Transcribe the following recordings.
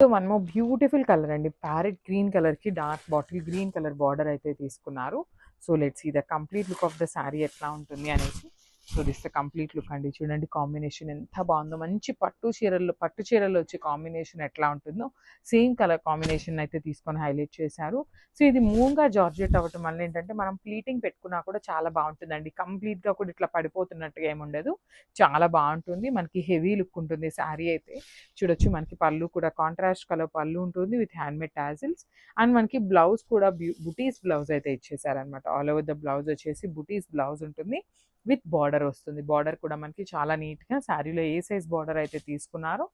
So మనము beautiful colour అండి, parrot green కలర్కి dark bottle green colour border అయితే తీసుకున్నారు. So let's see the complete look of the sari ఎట్లా ఉంటుంది అనేసి. So this the complete look అండి. చూడండి కాంబినేషన్ ఎంత బాగుందో, మంచి పట్టు చీరలు వచ్చే కాంబినేషన్ ఎట్లా ఉంటుందో సేమ్ కలర్ కాంబినేషన్ అయితే తీసుకొని హైలైట్ చేశారు. సో ఇది మూంగా జార్జెట్ అవ్వటం వల్ల ఏంటంటే మనం ప్లీటింగ్ పెట్టుకున్నా కూడా చాలా బాగుంటుందండి. కంప్లీట్గా కూడా ఇట్లా పడిపోతున్నట్టుగా ఏముండదు, చాలా బాగుంటుంది. మనకి హెవీ లుక్ ఉంటుంది శారీ అయితే. చూడొచ్చు మనకి పళ్ళు కూడా కాంట్రాస్ట్ కలర్ పళ్ళు ఉంటుంది విత్ హ్యాండ్మేడ్ టాజిల్స్. అండ్ మనకి బ్లౌజ్ కూడా బుటీస్ బ్లౌజ్ అయితే ఇచ్చేసారనమాట. ఆల్ ఓవర్ ద బ్లౌజ్ వచ్చేసి బుటీస్ బ్లౌజ్ ఉంటుంది విత్ బార్డర్ వస్తుంది. బార్డర్ కూడా మనకి చాలా నీట్గా శారీలో ఏ సైజ్ బార్డర్ అయితే తీసుకున్నారో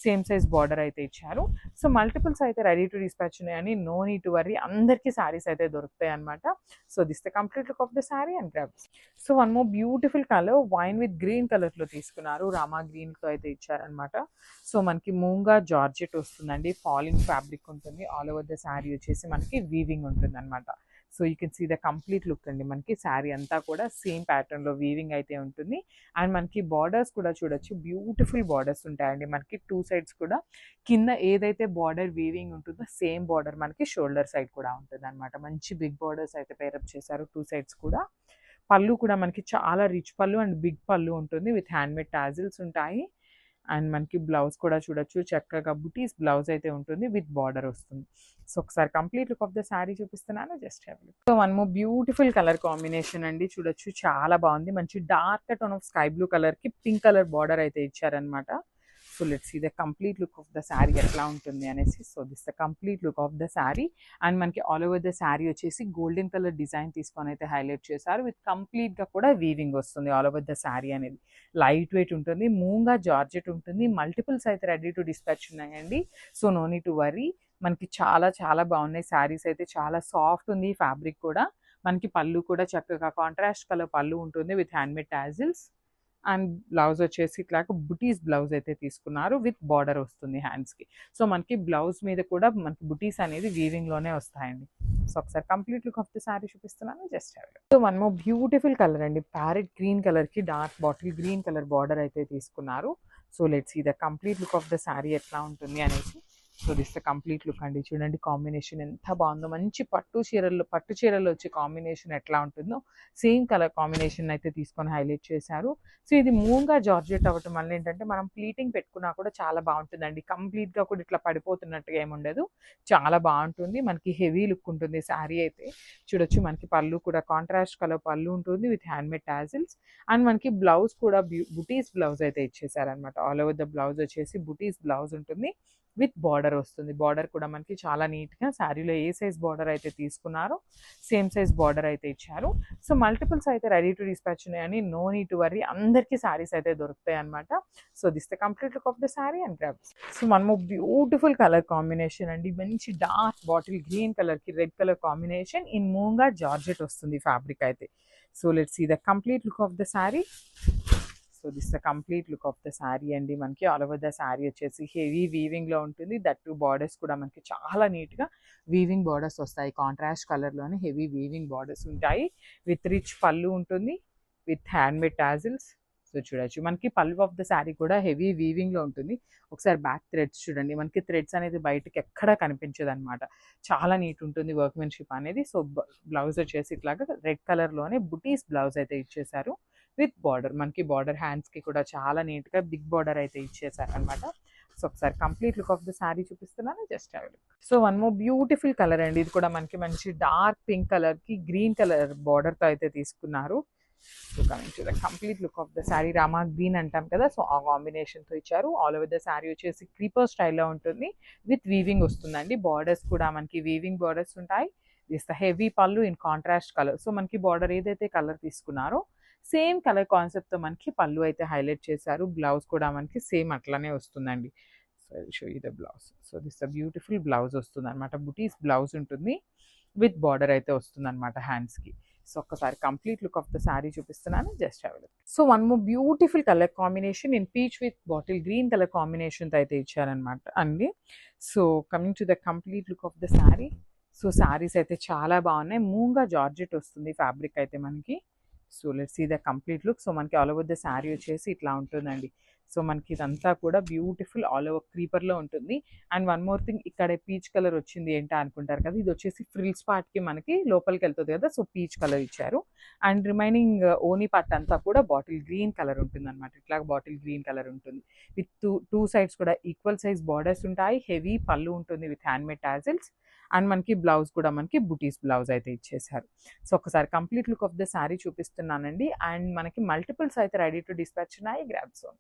సేమ్ సైజ్ బార్డర్ అయితే ఇచ్చారు. సో మల్టిపుల్స్ అయితే రెడీ టు డిస్పాచ్ ఉన్నాయని, నో నీడ్ టు వర్రీ, అందరికీ శారీస్ అయితే దొరుకుతాయి అనమాట. So this the complete look of the sari and grabs. So one more beautiful colour wine with green కలర్లో తీసుకున్నారు, రామా గ్రీన్తో అయితే ఇచ్చారనమాట. సో మనకి మూంగా జార్జెట్ వస్తుందండి, ఫాలింగ్ ఫ్యాబ్రిక్ ఉంటుంది. ఆల్ ఓవర్ ద శారీ వచ్చేసి మనకి వీవింగ్ ఉంటుంది అనమాట. So you can see the complete look అండి. మనకి శారీ అంతా కూడా సేమ్ ప్యాటర్న్లో వీవింగ్ అయితే ఉంటుంది. అండ్ మనకి బార్డర్స్ కూడా చూడొచ్చు, బ్యూటిఫుల్ బార్డర్స్ ఉంటాయండి మనకి టూ సైడ్స్ కూడా. కింద ఏదైతే బార్డర్ వీవింగ్ ఉంటుందో సేమ్ బార్డర్ మనకి షోల్డర్ సైడ్ కూడా ఉంటుంది అనమాట. మంచి బిగ్ బార్డర్స్ అయితే పేరప్ చేశారు టూ సైడ్స్ కూడా. పళ్ళు కూడా మనకి చాలా రిచ్ పళ్ళు అండ్ బిగ్ పళ్ళు ఉంటుంది విత్ హ్యాండ్మేడ్ టాజిల్స్ ఉంటాయి. అండ్ మనకి బ్లౌజ్ కూడా చూడొచ్చు, చక్కగా బుటీస్ బ్లౌజ్ అయితే ఉంటుంది విత్ బార్డర్ వస్తుంది. సో ఒకసారి complete look of the sari చూపిస్తున్నాను, just have look. So one more beautiful colour combination అండి, చూడొచ్చు చాలా బాగుంది. మంచి dark tone of sky blue కలర్కి పింక్ కలర్ బార్డర్ అయితే ఇచ్చారనమాట. So let's see the complete look of the sari ఎట్లా ఉంటుంది అనేసి. So this the complete look of the sari. And మనకి ఆల్ ఓవర్ ద శారీ వచ్చేసి గోల్డెన్ కలర్ డిజైన్ తీసుకొని అయితే హైలైట్ చేశారు విత్ కంప్లీట్గా కూడా వీవింగ్ వస్తుంది. ఆల్ ఓవర్ ద శారీ అనేది లైట్ వెయిట్ ఉంటుంది, మూంగా జార్జెట్ ఉంటుంది. మల్టిపుల్స్ అయితే రెడీ టు డిస్పాచ్ ఉన్నాయండి. So no need to worry, మనకి చాలా చాలా బాగున్నాయి శారీస్ అయితే. చాలా సాఫ్ట్ ఉంది ఫ్యాబ్రిక్ కూడా. మనకి పళ్ళు కూడా చక్కగా కాంట్రాస్ట్ కలర్ పళ్ళు ఉంటుంది with handmade tassels. And blouse వచ్చేసి ఇట్లాగా బుటీస్ బ్లౌజ్ అయితే తీసుకున్నారు విత్ బార్డర్ వస్తుంది హ్యాండ్స్కి. సో మనకి బ్లౌజ్ మీద కూడా మనకి బుటీస్ అనేది వీవింగ్లోనే వస్తాయండి. సో ఒకసారి complete look of the sari చూపిస్తున్నాను, just have. So one more beautiful colour అండి, ప్యారెట్ గ్రీన్ కలర్కి dark bottle green colour border అయితే తీసుకున్నారు. So let's see the complete look of the sari ఎట్లా ఉంటుంది అనేసి. So this the complete look అండి. చూడండి కాంబినేషన్ ఎంత బాగుందో, మంచి పట్టు చీరలు వచ్చే కాంబినేషన్ ఎట్లా ఉంటుందో సేమ్ కలర్ కాంబినేషన్ అయితే తీసుకొని హైలైట్ చేశారు. సో ఇది మూంగా జార్జెట్ అవ్వటం వల్ల ఏంటంటే మనం ప్లీటింగ్ పెట్టుకున్నా కూడా చాలా బాగుంటుందండి. కంప్లీట్గా కూడా ఇట్లా పడిపోతున్నట్టుగా ఏముండదు, చాలా బాగుంటుంది. మనకి హెవీ లుక్ ఉంటుంది శారీ అయితే. చూడొచ్చు మనకి పళ్ళు కూడా కాంట్రాస్ట్ కలర్ పళ్ళు ఉంటుంది విత్ హ్యాండ్మేడ్ టాజిల్స్. అండ్ మనకి బ్లౌజ్ కూడా బుటీస్ బ్లౌజ్ అయితే ఇచ్చేసారనమాట. ఆల్ ఓవర్ ద బ్లౌజ్ వచ్చేసి బుటీస్ బ్లౌజ్ ఉంటుంది విత్ బార్డర్ వస్తుంది. బార్డర్ కూడా మనకి చాలా నీట్గా శారీలో ఏ సైజ్ బార్డర్ అయితే తీసుకున్నారో సేమ్ సైజ్ బార్డర్ అయితే ఇచ్చారు. సో మల్టిపుల్స్ అయితే రెడీ టు డిస్పాచ్ ఉన్నాయని, నో నీడ్ టు వర్రీ, అందరికీ శారీస్ అయితే దొరుకుతాయి అనమాట. So this the complete look of the sari and grabs. So మనము బ్యూటిఫుల్ కలర్ కాంబినేషన్ అండి, మంచి డార్క్ బాటిల్ గ్రీన్ కలర్కి red colour combination in Moonga georgette వస్తుంది ఫ్యాబ్రిక్ అయితే. So let's see the complete look of the sari. So this the complete look of the sari అండి. మనకి all over the sari వచ్చేసి heavy వీవింగ్లో ఉంటుంది. That two borders కూడా మనకి చాలా నీట్గా వీవింగ్ బార్డర్స్ వస్తాయి. కాంట్రాస్ట్ కలర్లోనే హెవీ వీవింగ్ బార్డర్స్ ఉంటాయి విత్ రిచ్ పళ్ళు ఉంటుంది విత్ హ్యాండ్మేడ్ టాజిల్స్. సో చూడొచ్చు మనకి పళ్ళు ఆఫ్ ద శారీ కూడా హెవీ వీవింగ్లో ఉంటుంది. ఒకసారి బ్యాక్ థ్రెడ్స్ చూడండి, మనకి థ్రెడ్స్ అనేది బయటకి ఎక్కడా కనిపించదు అనమాట. చాలా నీట్ ఉంటుంది వర్క్మెన్షిప్ అనేది. సో బ్లౌజ్ వచ్చేసి ఇట్లాగా రెడ్ కలర్లోనే బుటీస్ బ్లౌజ్ అయితే ఇచ్చేసారు విత్ బార్డర్. మనకి బార్డర్ హ్యాండ్స్కి కూడా చాలా నీట్గా బిగ్ బార్డర్ అయితే ఇచ్చేసారు అనమాట. సో ఒకసారి complete look of the sari చూపిస్తున్నాను, just have look. So one more beautiful colour అండి, ఇది కూడా మనకి మంచి డార్క్ పింక్ కలర్కి గ్రీన్ కలర్ బార్డర్తో అయితే తీసుకున్నారు. So coming to the complete look of the sari, Rama green అంటాం కదా, సో ఆ కాంబినేషన్తో ఇచ్చారు. ఆల్ ఓవర్ ద శారీ వచ్చేసి క్రీపర్ స్టైల్లో ఉంటుంది విత్ వీవింగ్ వస్తుందండి. బార్డర్స్ కూడా మనకి వీవింగ్ బార్డర్స్ ఉంటాయి. దిస్ ద హెవీ పళ్ళు ఇన్ కాంట్రాస్ట్ కలర్. సో మనకి బార్డర్ ఏదైతే కలర్ తీసుకున్నారో సేమ్ కలర్ కాన్సెప్ట్తో మనకి పళ్ళు అయితే హైలైట్ చేశారు. బ్లౌజ్ కూడా మనకి సేమ్ అట్లానే వస్తుందండి. So show you the blouse. So this the beautiful blouse వస్తుంది అనమాట. బుటీస్ బ్లౌజ్ ఉంటుంది విత్ బార్డర్ అయితే వస్తుంది అనమాట హ్యాండ్స్కి. సో ఒక్కసారి complete look of the sari చూపిస్తున్నాను, just have a look. So one more beautiful colour combination in peach with bottle green colour కాంబినేషన్తో అయితే ఇచ్చారనమాట అండి. So coming to the complete look of the sari. So saris అయితే చాలా బాగున్నాయి. మూంగా జార్జెట్ వస్తుంది ఫ్యాబ్రిక్ అయితే మనకి. So let's see the complete look. So మనకి ఆల్ ఓవర్ ద శారీ వచ్చేసి ఇట్లా ఉంటుందండి. సో మనకి ఇదంతా కూడా బ్యూటిఫుల్ ఆల్ ఓవర్ క్రీపర్లో ఉంటుంది. అండ్ వన్ మోర్ థింగ్, ఇక్కడ పీచ్ కలర్ వచ్చింది ఏంటా అనుకుంటారు కదా, ఇది వచ్చేసి ఫ్రిల్స్ పార్ట్కి మనకి లోపలికి వెళ్తుంది కదా, సో పీచ్ కలర్ ఇచ్చారు. అండ్ రిమైనింగ్ ఓనీ పార్ట్ అంతా కూడా బాటిల్ గ్రీన్ కలర్ ఉంటుంది అనమాట. ఇట్లా బాటిల్ గ్రీన్ కలర్ ఉంటుంది విత్ టూ సైడ్స్ కూడా ఈక్వల్ సైజ్ బార్డర్స్ ఉంటాయి. హెవీ పళ్ళు ఉంటుంది విత్ హ్యాండ్మేడ్ టాజిల్స్. అండ్ మనకి బ్లౌజ్ కూడా మనకి బుటీస్ బ్లౌజ్ అయితే ఇచ్చేసారు. సో ఒకసారి complete look of the sari చూపిస్తున్నానండి. అండ్ మనకి మల్టిపుల్స్ అయితే రెడీ టు డిస్పాచ్ ఉన్నాయి. గ్రాబ్ సోన్.